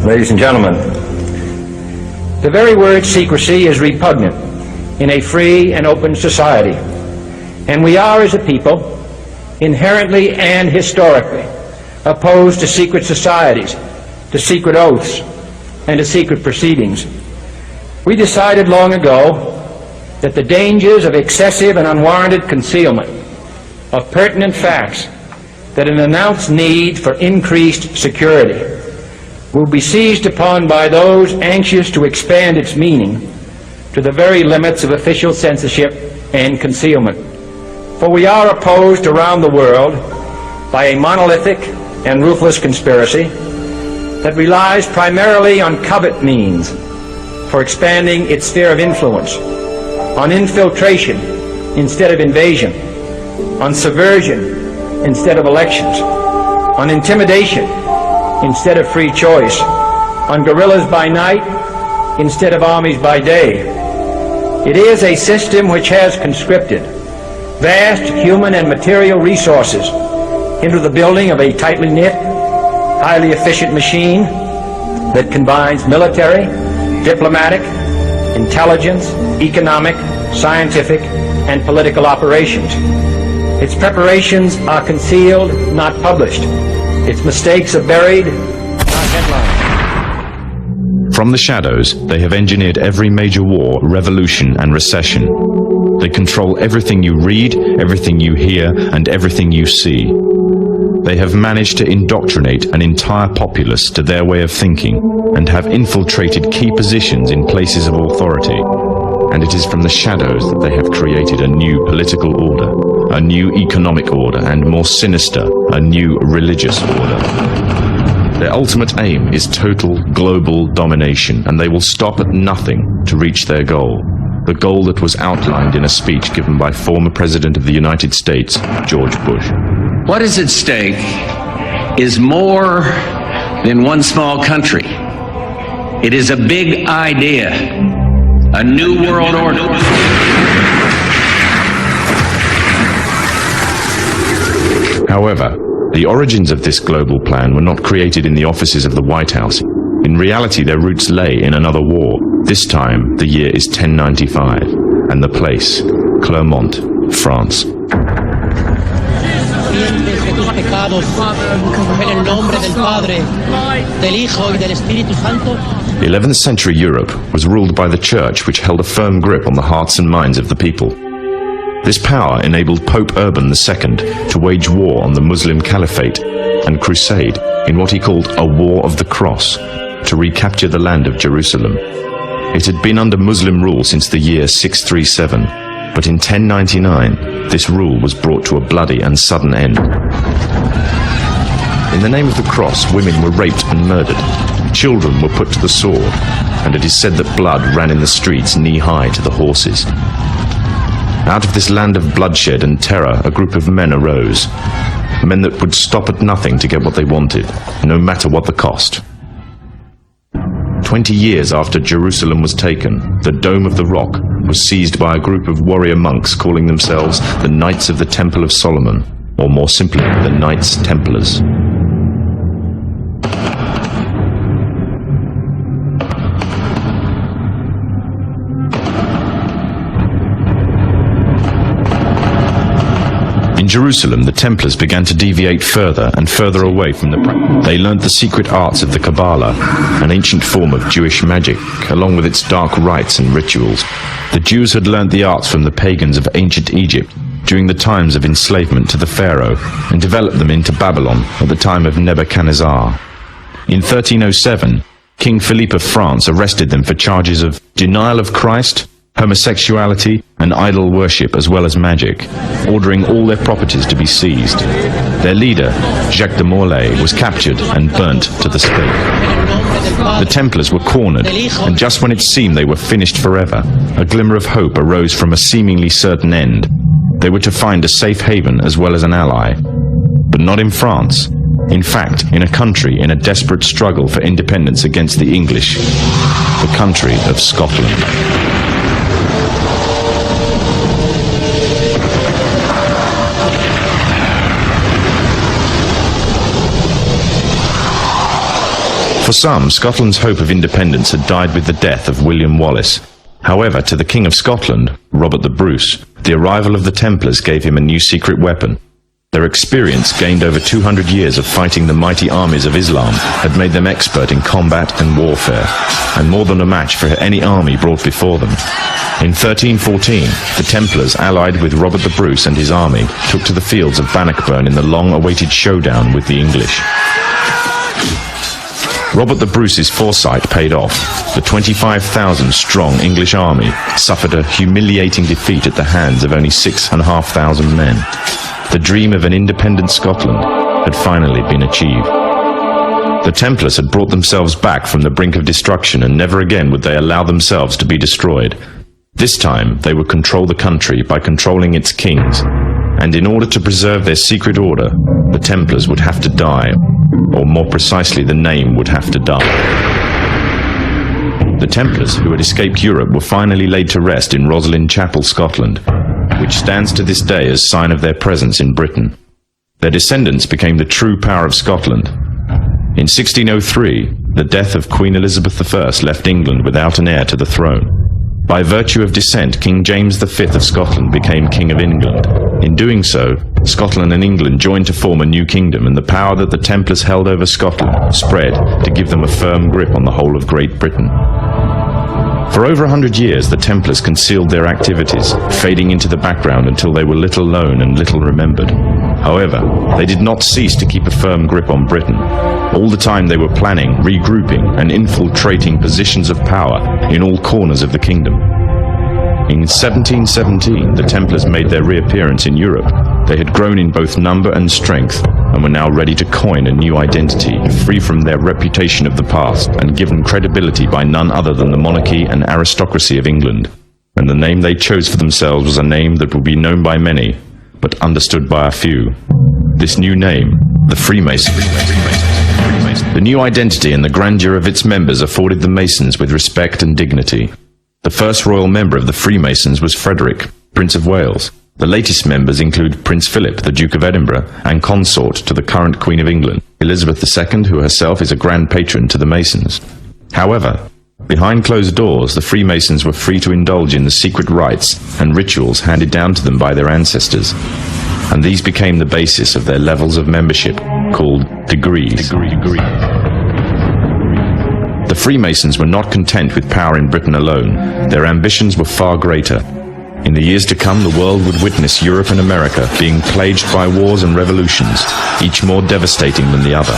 Ladies and gentlemen, the very word secrecy is repugnant in a free and open society, and we are, as a people, inherently and historically opposed to secret societies, to secret oaths, and to secret proceedings. We decided long ago that the dangers of excessive and unwarranted concealment of pertinent facts, that an announced need for increased security will be seized upon by those anxious to expand its meaning to the very limits of official censorship and concealment. For we are opposed around the world by a monolithic and ruthless conspiracy that relies primarily on covert means for expanding its sphere of influence, on infiltration instead of invasion, on subversion instead of elections, on intimidation instead of free choice, on guerrillas by night instead of armies by day. It is a system which has conscripted vast human and material resources into the building of a tightly knit, highly efficient machine that combines military, diplomatic, intelligence, economic, scientific, and political operations. Its preparations are concealed, not published. Its mistakes are buried, not headlined. From the shadows, they have engineered every major war, revolution, and recession. They control everything you read, everything you hear, and everything you see. They have managed to indoctrinate an entire populace to their way of thinking and have infiltrated key positions in places of authority. And it is from the shadows that they have created a new political order, a new economic order, and more sinister, a new religious order. Their ultimate aim is total global domination, and they will stop at nothing to reach their goal. The goal that was outlined in a speech given by former President of the United States, George Bush. What is at stake is more than one small country. It is a big idea, a new world order. However, the origins of this global plan were not created in the offices of the White House. In reality, their roots lay in another war. This time, the year is 1095, and the place, Clermont, France. 11th century Europe was ruled by the Church, which held a firm grip on the hearts and minds of the people. This power enabled Pope Urban II to wage war on the Muslim Caliphate and crusade in what he called a War of the Cross to recapture the land of Jerusalem. It had been under Muslim rule since the year 637, but in 1099 this rule was brought to a bloody and sudden end. In the name of the cross, women were raped and murdered. Children were put to the sword, and it is said that blood ran in the streets knee-high to the horses. Out of this land of bloodshed and terror, a group of men arose. Men that would stop at nothing to get what they wanted, no matter what the cost. 20 years after Jerusalem was taken, the Dome of the Rock was seized by a group of warrior monks calling themselves the Knights of the Temple of Solomon, or more simply, the Knights Templars. In Jerusalem, the Templars began to deviate further and further away from the practice. They learned the secret arts of the Kabbalah, an ancient form of Jewish magic, along with its dark rites and rituals. The Jews had learned the arts from the pagans of ancient Egypt during the times of enslavement to the Pharaoh, and developed them into Babylon at the time of Nebuchadnezzar. In 1307, King Philippe of France arrested them for charges of denial of Christ, homosexuality, and idol worship, as well as magic, ordering all their properties to be seized. Their leader, Jacques de Molay, was captured and burnt to the stake. The Templars were cornered, and just when it seemed they were finished forever, a glimmer of hope arose from a seemingly certain end. They were to find a safe haven as well as an ally. But not in France. In fact, in a country in a desperate struggle for independence against the English, the country of Scotland. For some, Scotland's hope of independence had died with the death of William Wallace. However, to the King of Scotland, Robert the Bruce, the arrival of the Templars gave him a new secret weapon. Their experience, gained over 200 years of fighting the mighty armies of Islam, had made them expert in combat and warfare, and more than a match for any army brought before them. In 1314, the Templars, allied with Robert the Bruce and his army, took to the fields of Bannockburn in the long-awaited showdown with the English. Robert the Bruce's foresight paid off. The 25,000-strong English army suffered a humiliating defeat at the hands of only 6,500 men. The dream of an independent Scotland had finally been achieved. The Templars had brought themselves back from the brink of destruction, and never again would they allow themselves to be destroyed. This time, they would control the country by controlling its kings, and in order to preserve their secret order, the Templars would have to die, or more precisely, the name would have to die. The Templars, who had escaped Europe, were finally laid to rest in Roslin Chapel, Scotland, which stands to this day as sign of their presence in Britain. Their descendants became the true power of Scotland. In 1603, the death of Queen Elizabeth I left England without an heir to the throne. By virtue of descent, King James V of Scotland became King of England. In doing so, Scotland and England joined to form a new kingdom, and the power that the Templars held over Scotland spread to give them a firm grip on the whole of Great Britain. For over 100 years, the Templars concealed their activities, fading into the background until they were little known and little remembered. However, they did not cease to keep a firm grip on Britain. All the time they were planning, regrouping, and infiltrating positions of power in all corners of the kingdom. In 1717, the Templars made their reappearance in Europe. They had grown in both number and strength, and were now ready to coin a new identity, free from their reputation of the past, and given credibility by none other than the monarchy and aristocracy of England. And the name they chose for themselves was a name that would be known by many, but understood by a few. This new name, the Freemasons. The new identity and the grandeur of its members afforded the Masons with respect and dignity. The first royal member of the Freemasons was Frederick, Prince of Wales. The latest members include Prince Philip, the Duke of Edinburgh, and consort to the current Queen of England, Elizabeth II, who herself is a grand patron to the Masons. However, behind closed doors, the Freemasons were free to indulge in the secret rites and rituals handed down to them by their ancestors, and these became the basis of their levels of membership, called degrees. The Freemasons were not content with power in Britain alone. Their ambitions were far greater. In the years to come, the world would witness Europe and America being plagued by wars and revolutions, each more devastating than the other.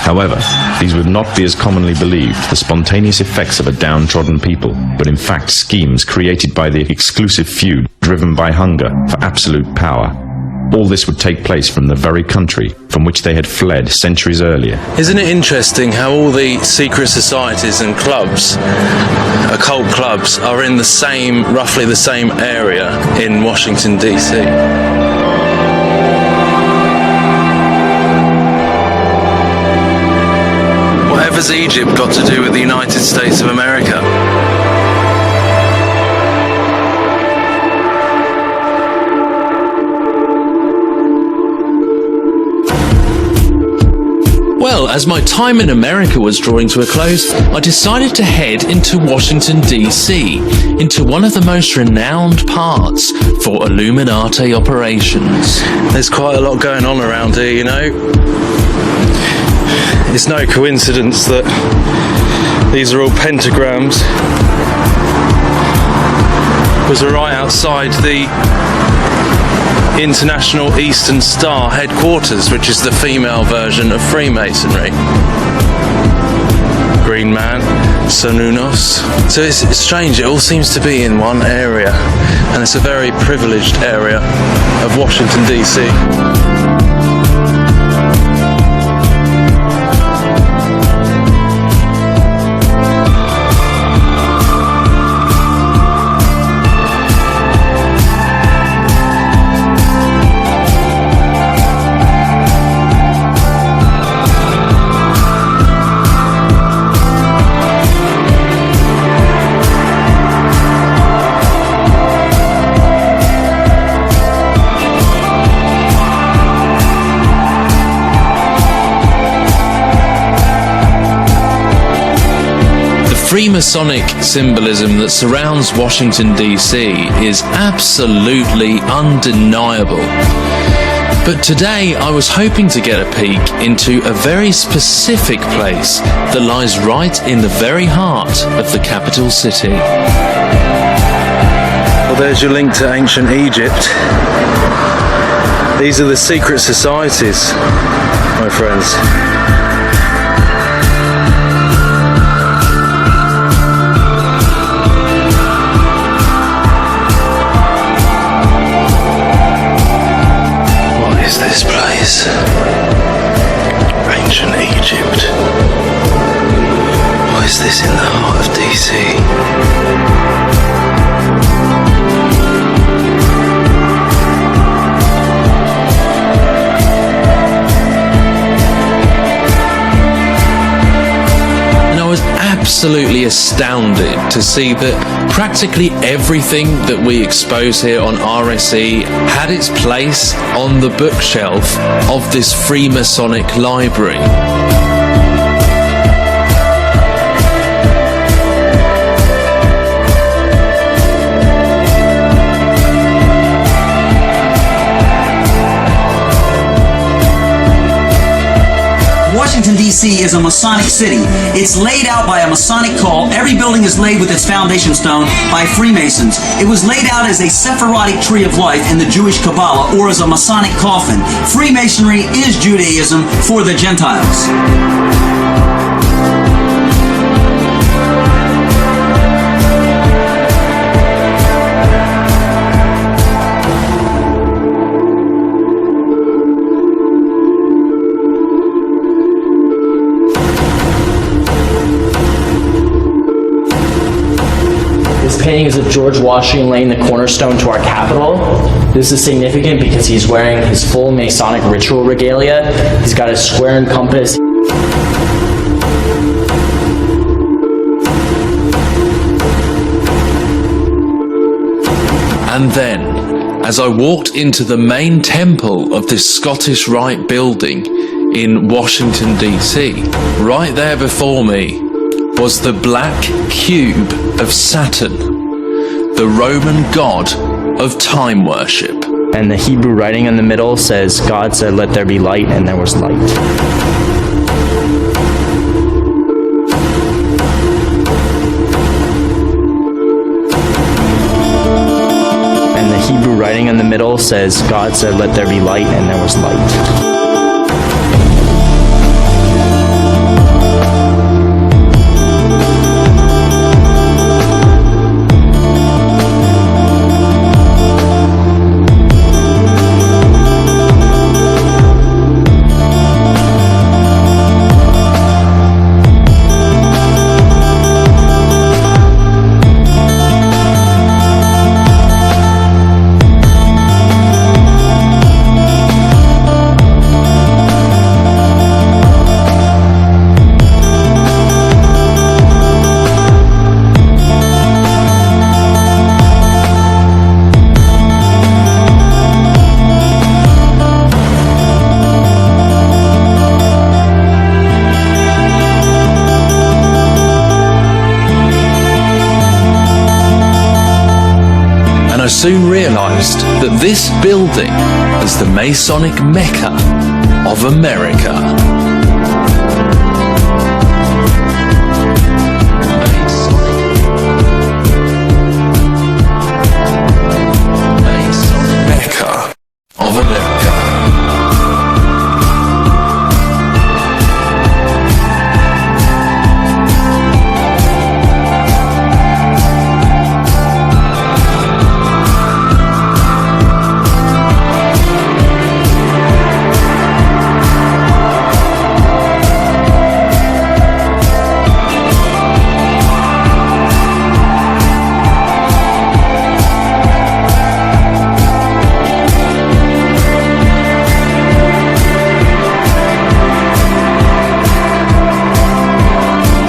However, these would not be as commonly believed, the spontaneous effects of a downtrodden people, but in fact schemes created by the exclusive few, driven by hunger for absolute power. All this would take place from the very country from which they had fled centuries earlier. Isn't it interesting how all the secret societies and clubs, occult clubs, are in roughly the same area in Washington, D.C.? Whatever's Egypt got to do with the United States of America? Well, as my time in America was drawing to a close, I decided to head into Washington, D.C., into one of the most renowned parts for Illuminati operations. There's quite a lot going on around here, you know. It's no coincidence that these are all pentagrams, because we're right outside the International Eastern Star headquarters, which is the female version of Freemasonry. Green Man, Sonunos. So it's strange, it all seems to be in one area, and it's a very privileged area of Washington, D.C. Freemasonic symbolism that surrounds Washington, D.C. is absolutely undeniable. But today I was hoping to get a peek into a very specific place that lies right in the very heart of the capital city. Well, there's your link to ancient Egypt. These are the secret societies, my friends. This place, ancient Egypt. Why is this in the heart of DC? Absolutely astounded to see that practically everything that we expose here on RSE had its place on the bookshelf of this Freemasonic library. Washington, D.C. is a Masonic city. It's laid out by a Masonic call. Every building is laid with its foundation stone by Freemasons. It was laid out as a Sephirotic tree of life in the Jewish Kabbalah, or as a Masonic coffin. Freemasonry is Judaism for the Gentiles. Painting is of George Washington laying the cornerstone to our Capitol. This is significant because he's wearing his full Masonic ritual regalia. He's got his square and compass. And then, as I walked into the main temple of this Scottish Rite building in Washington, D.C., right there before me was the black cube of Saturn, the Roman god of time worship. And the Hebrew writing in the middle says, God said, let there be light, and there was light. And the Hebrew writing in the middle says, God said, let there be light, and there was light. I soon realized that this building is the Masonic Mecca of America.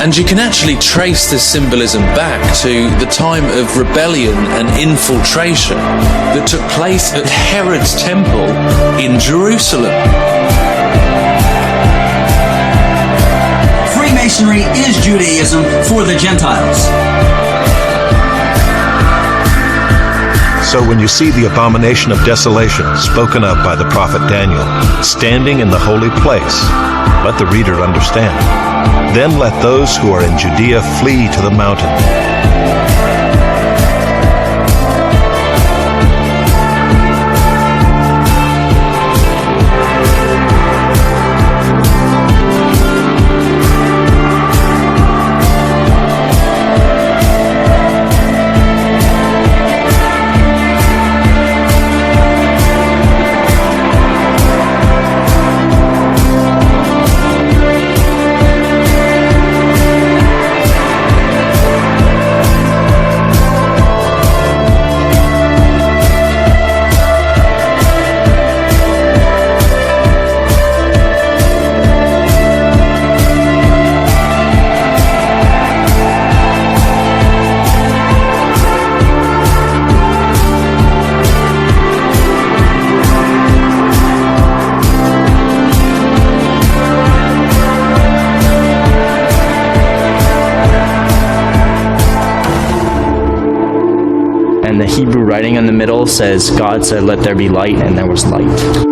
And you can actually trace this symbolism back to the time of rebellion and infiltration that took place at Herod's temple in Jerusalem. Freemasonry is Judaism for the Gentiles. So when you see the abomination of desolation spoken of by the prophet Daniel standing in the holy place, let the reader understand. Then let those who are in Judea flee to the mountain. And the Hebrew writing in the middle says, God said, let there be light, and there was light.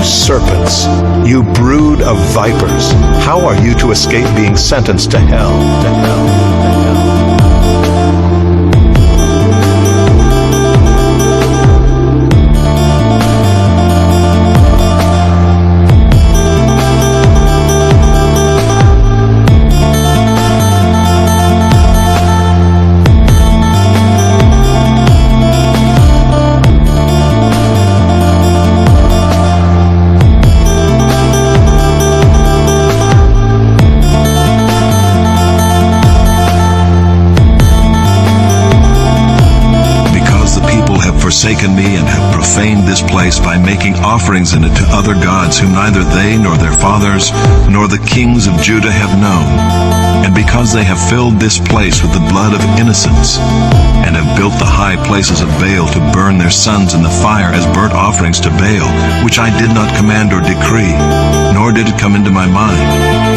Serpents, you brood of vipers, how are you to escape being sentenced to hell? To hell, to hell. Forsaken me and have profaned this place by making offerings in it to other gods whom neither they nor their fathers nor the kings of Judah have known. And because they have filled this place with the blood of innocents and have built the high places of Baal to burn their sons in the fire as burnt offerings to Baal, which I did not command or decree, nor did it come into my mind.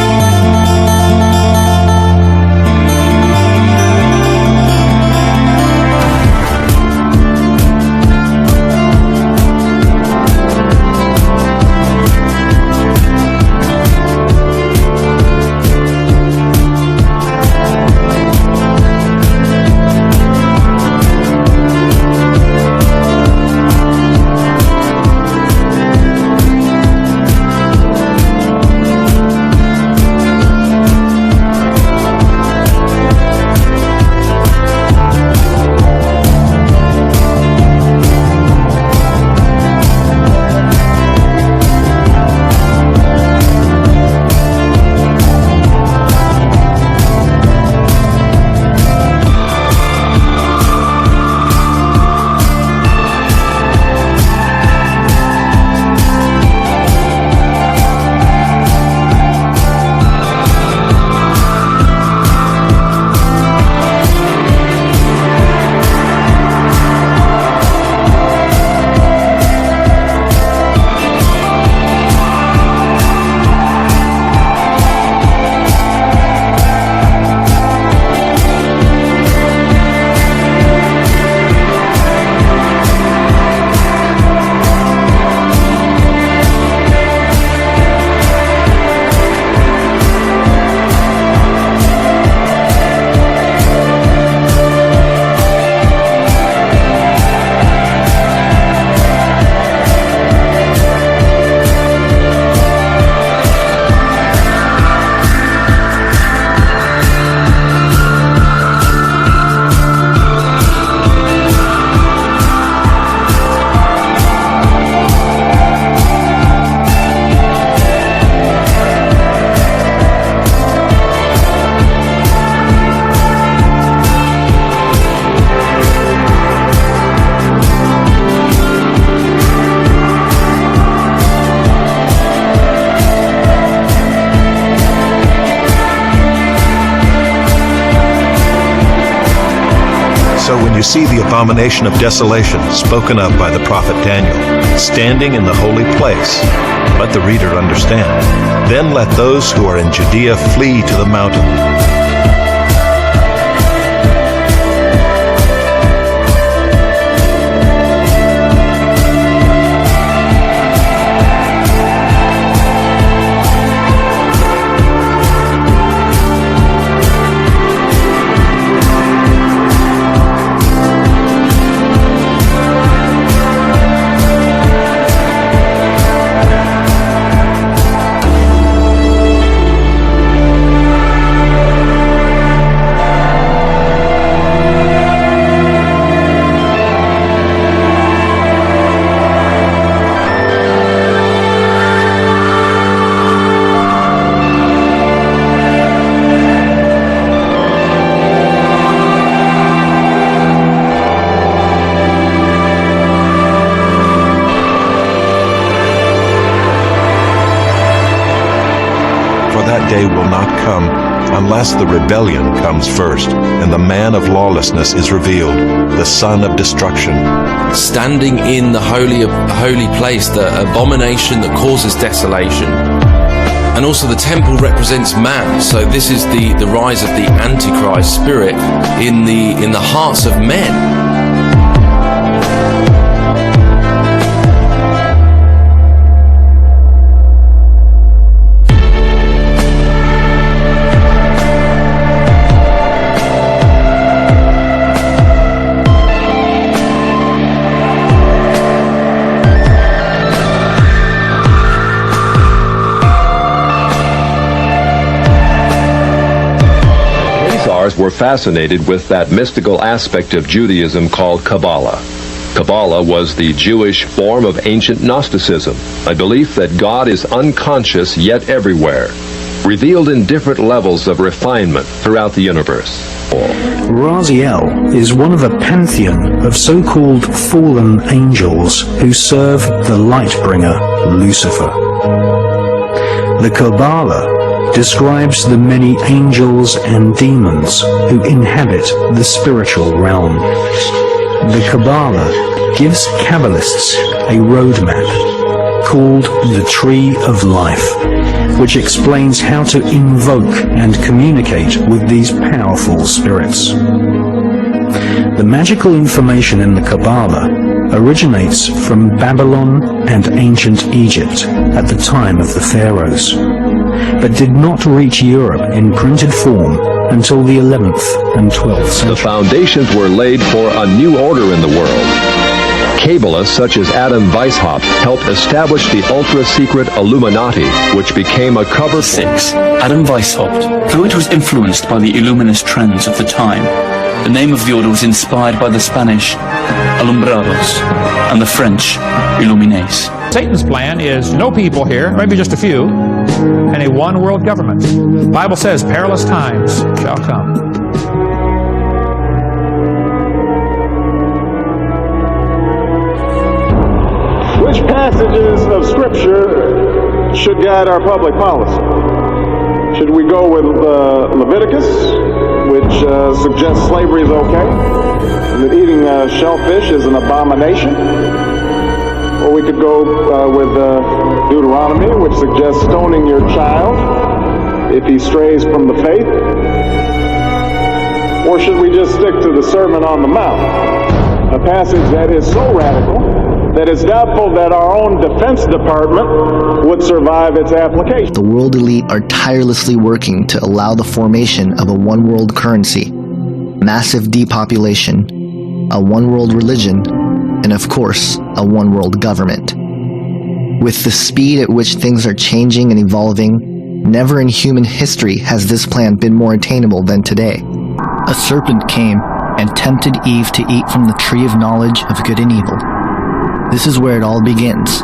So when you see the abomination of desolation spoken of by the prophet Daniel, standing in the holy place, let the reader understand. Then let those who are in Judea flee to the mountain. That day will not come unless the rebellion comes first and the man of lawlessness is revealed, the son of destruction. Standing in the holy place, the abomination that causes desolation. And also the temple represents man, so this is the rise of the Antichrist spirit in the hearts of men. Were fascinated with that mystical aspect of Judaism called Kabbalah. Kabbalah was the Jewish form of ancient Gnosticism, a belief that God is unconscious yet everywhere, revealed in different levels of refinement throughout the universe. Raziel is one of a pantheon of so-called fallen angels who serve the light bringer, Lucifer. The Kabbalah describes the many angels and demons who inhabit the spiritual realm. The Kabbalah gives Kabbalists a roadmap called the Tree of Life, which explains how to invoke and communicate with these powerful spirits. The magical information in the Kabbalah originates from Babylon and ancient Egypt at the time of the pharaohs, but did not reach Europe in printed form until the 11th and 12th century. The foundations were laid for a new order in the world. Kabbalists such as Adam Weishaupt helped establish the ultra-secret Illuminati, which became a cover... 6. Adam Weishaupt, though it was influenced by the Illuminist trends of the time, the name of the order was inspired by the Spanish Alumbrados and the French Illuminés. Satan's plan is no people here, maybe just a few, and a one-world government. The Bible says perilous times shall come. Which passages of Scripture should guide our public policy? Should we go with Leviticus, which suggests slavery is okay, that eating shellfish is an abomination? Or we could go with Deuteronomy, which suggests stoning your child if he strays from the faith? Or should we just stick to the Sermon on the Mount, a passage that is so radical that it's doubtful that our own Defense Department would survive its application? The world elite are tirelessly working to allow the formation of a one-world currency, massive depopulation, a one-world religion, and of course, a one-world government. With the speed at which things are changing and evolving, never in human history has this plan been more attainable than today. A serpent came and tempted Eve to eat from the tree of knowledge of good and evil. This is where it all begins.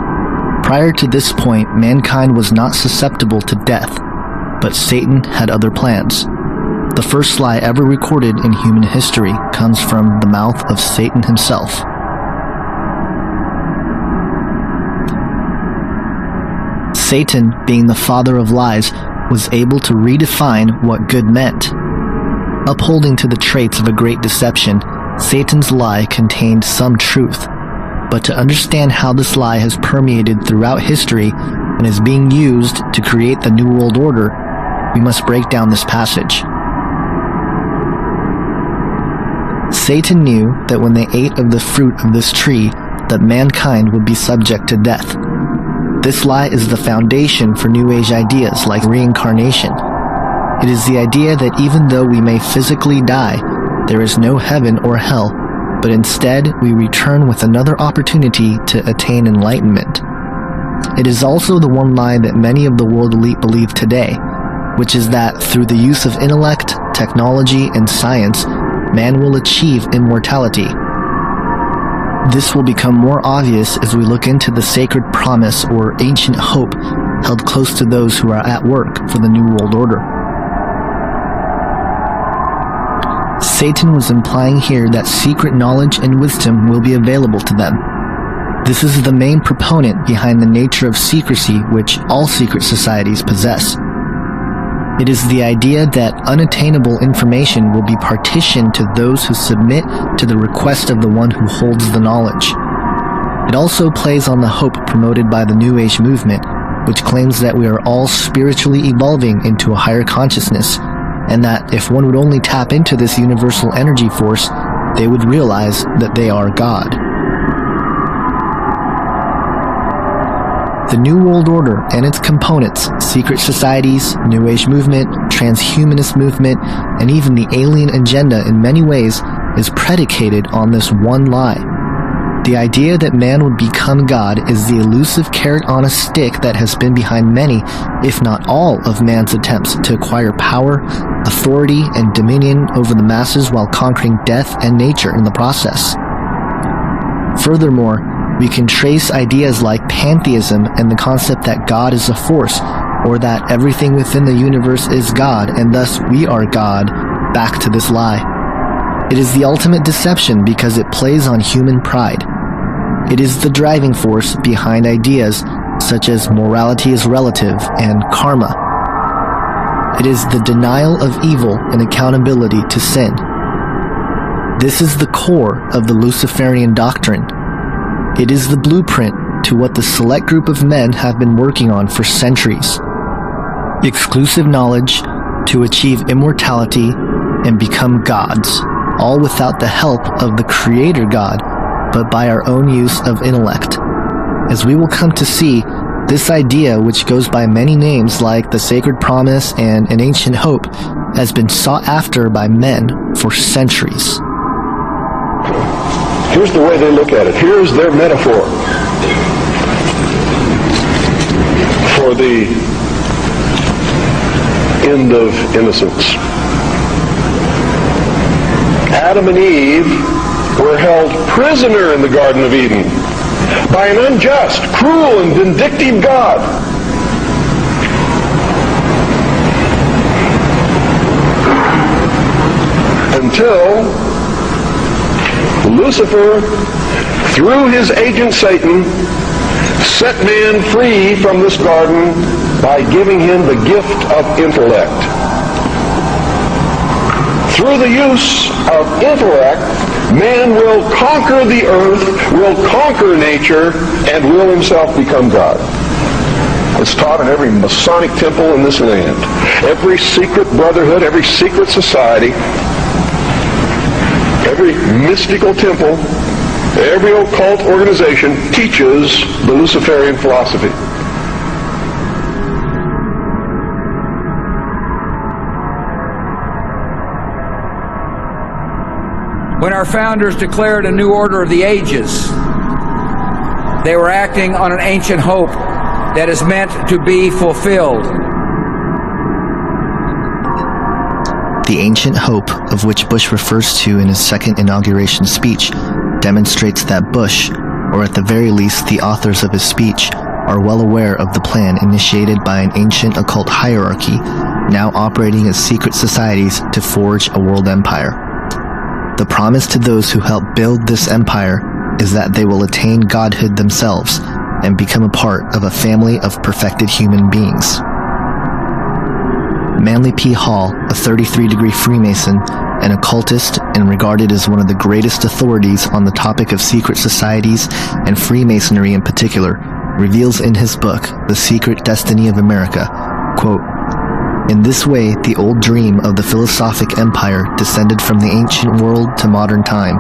Prior to this point, mankind was not susceptible to death, but Satan had other plans. The first lie ever recorded in human history comes from the mouth of Satan himself. Satan, being the father of lies, was able to redefine what good meant. Upholding to the traits of a great deception, Satan's lie contained some truth, but to understand how this lie has permeated throughout history and is being used to create the New World Order, we must break down this passage. Satan knew that when they ate of the fruit of this tree, that mankind would be subject to death. This lie is the foundation for New Age ideas like reincarnation. It is the idea that even though we may physically die, there is no heaven or hell, but instead we return with another opportunity to attain enlightenment. It is also the one lie that many of the world elite believe today, which is that through the use of intellect, technology, and science, man will achieve immortality. This will become more obvious as we look into the sacred promise or ancient hope held close to those who are at work for the New World Order. Satan was implying here that secret knowledge and wisdom will be available to them. This is the main proponent behind the nature of secrecy which all secret societies possess. It is the idea that unattainable information will be partitioned to those who submit to the request of the one who holds the knowledge. It also plays on the hope promoted by the New Age movement, which claims that we are all spiritually evolving into a higher consciousness, and that if one would only tap into this universal energy force, they would realize that they are God. The New World Order and its components, secret societies, New Age movement, transhumanist movement, and even the alien agenda in many ways is predicated on this one lie. The idea that man would become God is the elusive carrot on a stick that has been behind many, if not all, of man's attempts to acquire power, authority, and dominion over the masses while conquering death and nature in the process. Furthermore, we can trace ideas like pantheism and the concept that God is a force, or that everything within the universe is God and thus we are God, back to this lie. It is the ultimate deception because it plays on human pride. It is the driving force behind ideas such as morality is relative and karma. It is the denial of evil and accountability to sin. This is the core of the Luciferian doctrine. It is the blueprint to what the select group of men have been working on for centuries. Exclusive knowledge to achieve immortality and become gods, all without the help of the Creator God, but by our own use of intellect. As we will come to see, this idea, which goes by many names like the Sacred Promise and an Ancient Hope, has been sought after by men for centuries. Here's the way they look at it. Here's their metaphor for the end of innocence. Adam and Eve were held prisoner in the Garden of Eden by an unjust, cruel, and vindictive God. Until Lucifer, through his agent Satan, set man free from this garden by giving him the gift of intellect. Through the use of intellect, man will conquer the earth, will conquer nature, and will himself become God. It's taught in every Masonic temple in this land. Every secret brotherhood, every secret society, every mystical temple, every occult organization teaches the Luciferian philosophy. When our founders declared a new order of the ages, they were acting on an ancient hope that is meant to be fulfilled. The ancient hope of which Bush refers to in his second inauguration speech demonstrates that Bush, or at the very least the authors of his speech, are well aware of the plan initiated by an ancient occult hierarchy now operating as secret societies to forge a world empire. The promise to those who help build this empire is that they will attain godhood themselves and become a part of a family of perfected human beings. Manly P. Hall, a 33-degree Freemason an occultist and regarded as one of the greatest authorities on the topic of secret societies and Freemasonry in particular, reveals in his book, The Secret Destiny of America, quote, "In this way, the old dream of the philosophic empire descended from the ancient world to modern time.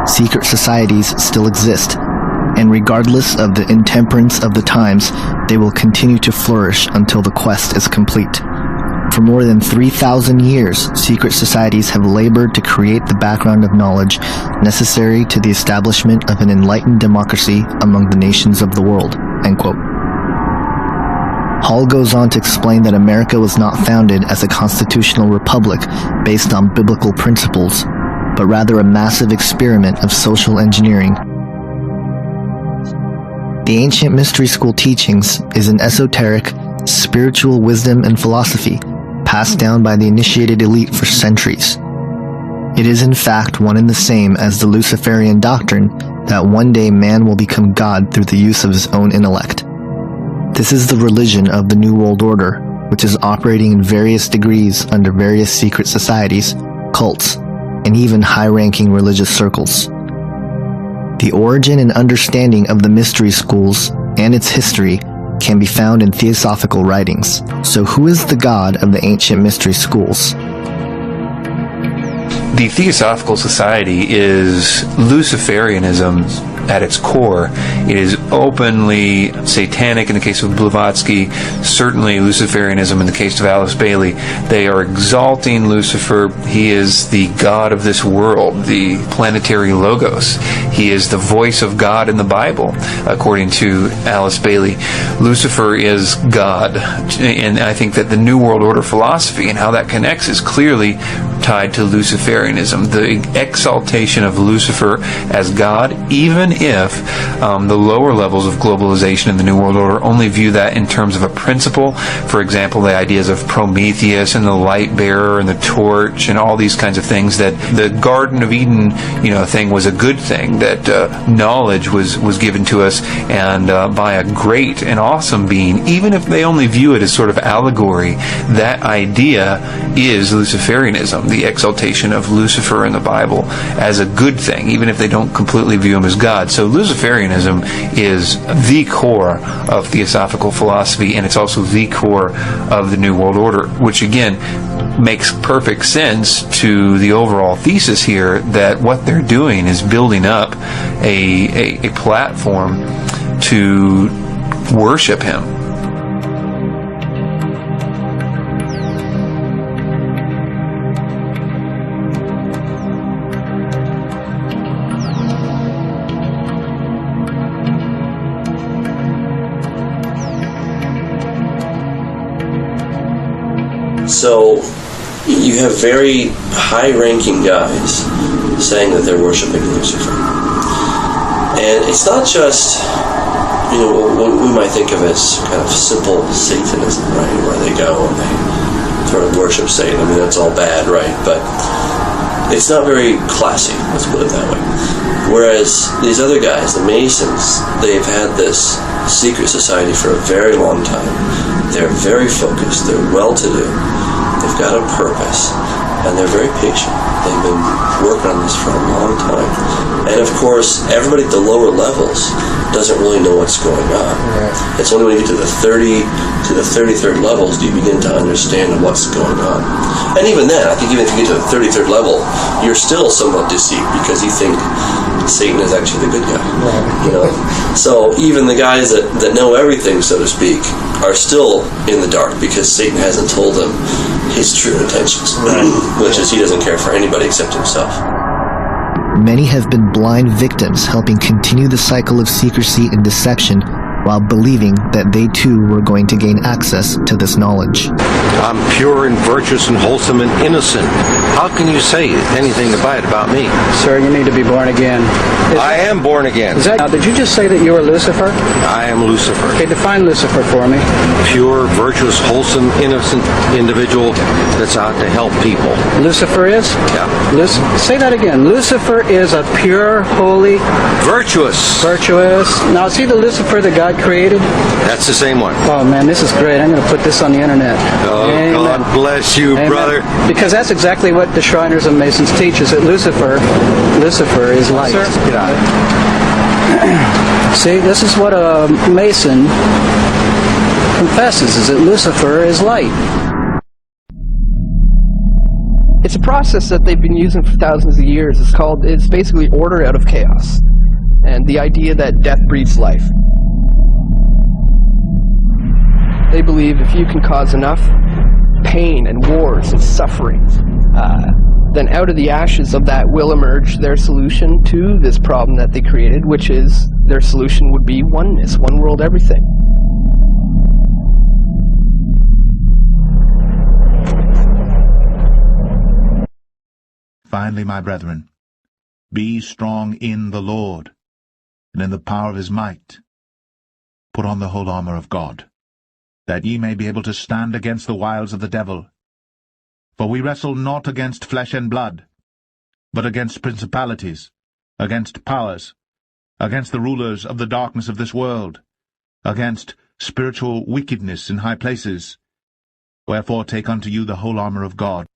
Secret societies still exist, and regardless of the intemperance of the times, they will continue to flourish until the quest is complete. For more than 3,000 years, secret societies have labored to create the background of knowledge necessary to the establishment of an enlightened democracy among the nations of the world." End quote. Hall goes on to explain that America was not founded as a constitutional republic based on biblical principles, but rather a massive experiment of social engineering. The ancient mystery school teachings is an esoteric, spiritual wisdom and philosophy passed down by the initiated elite for centuries. It is in fact one and the same as the Luciferian doctrine that one day man will become God through the use of his own intellect. This is the religion of the New World Order, which is operating in various degrees under various secret societies, cults, and even high-ranking religious circles. The origin and understanding of the mystery schools and its history can be found in theosophical writings. So who is the god of the ancient mystery schools? The Theosophical Society is Luciferianism at its core. It is openly satanic in the case of Blavatsky, certainly Luciferianism in the case of Alice Bailey. They are exalting Lucifer. He is the god of this world, the planetary logos. He is the voice of God in the Bible, according to Alice Bailey. Lucifer is God, and I think that the New World Order philosophy and how that connects is clearly tied to Luciferianism, the exaltation of Lucifer as God, even if the lower levels of globalization in the New World Order only view that in terms of a principle. For example, the ideas of Prometheus and the light bearer and the torch and all these kinds of things, that the Garden of Eden, thing was a good thing, that knowledge was given to us and by a great and awesome being, even if they only view it as sort of allegory. That idea is Luciferianism, the exaltation of Lucifer in the Bible as a good thing, even if they don't completely view him as God. So Luciferianism is the core of Theosophical philosophy, and it's also the core of the New World Order, which again makes perfect sense to the overall thesis here that what they're doing is building up a platform to worship him. So you have very high-ranking guys saying that they're worshiping Lucifer. And it's not just, what we might think of as kind of simple Satanism, right? Where they go and they sort of worship Satan. I mean, that's all bad, right? But it's not very classy, let's put it that way. Whereas these other guys, the Masons, they've had this secret society for a very long time. They're very focused, they're well-to-do, they've got a purpose, and they're very patient. They've been working on this for a long time. And of course, everybody at the lower levels doesn't really know what's going on. Right. It's only when you get to the 33rd levels do you begin to understand what's going on. And even then, I think even if you get to the 33rd level, you're still somewhat deceived because you think Satan is actually the good guy. Right. So even the guys that know everything, so to speak, are still in the dark because Satan hasn't told them his true intentions, which is he doesn't care for anybody except himself. Many have been blind victims helping continue the cycle of secrecy and deception while believing that they too were going to gain access to this knowledge. I'm pure and virtuous and wholesome and innocent. How can you say anything bad about me? Sir, you need to be born again. I am born again. Now, did you just say that you were Lucifer? I am Lucifer. Okay, define Lucifer for me. Pure, virtuous, wholesome, innocent individual that's out to help people. Lucifer is? Yeah. Say that again. Lucifer is a pure, holy... Virtuous. Virtuous. Now, see the Lucifer, the guy God created? That's the same one. Oh man, this is great. I'm going to put this on the internet. Oh, Amen. God bless you, Amen. brother. Because that's exactly what the Shriners and Masons teach, is that Lucifer is light. Sir, get out. See, this is what a Mason confesses, is that Lucifer is light. It's a process that they've been using for thousands of years. It's basically order out of chaos, and the idea that death breeds life. They believe if you can cause enough pain and wars and suffering, then out of the ashes of that will emerge their solution to this problem that they created, which is their solution would be oneness, one world, everything. Finally, my brethren, be strong in the Lord, and in the power of his might. Put on the whole armour of God, that ye may be able to stand against the wiles of the devil. For we wrestle not against flesh and blood, but against principalities, against powers, against the rulers of the darkness of this world, against spiritual wickedness in high places. Wherefore take unto you the whole armour of God,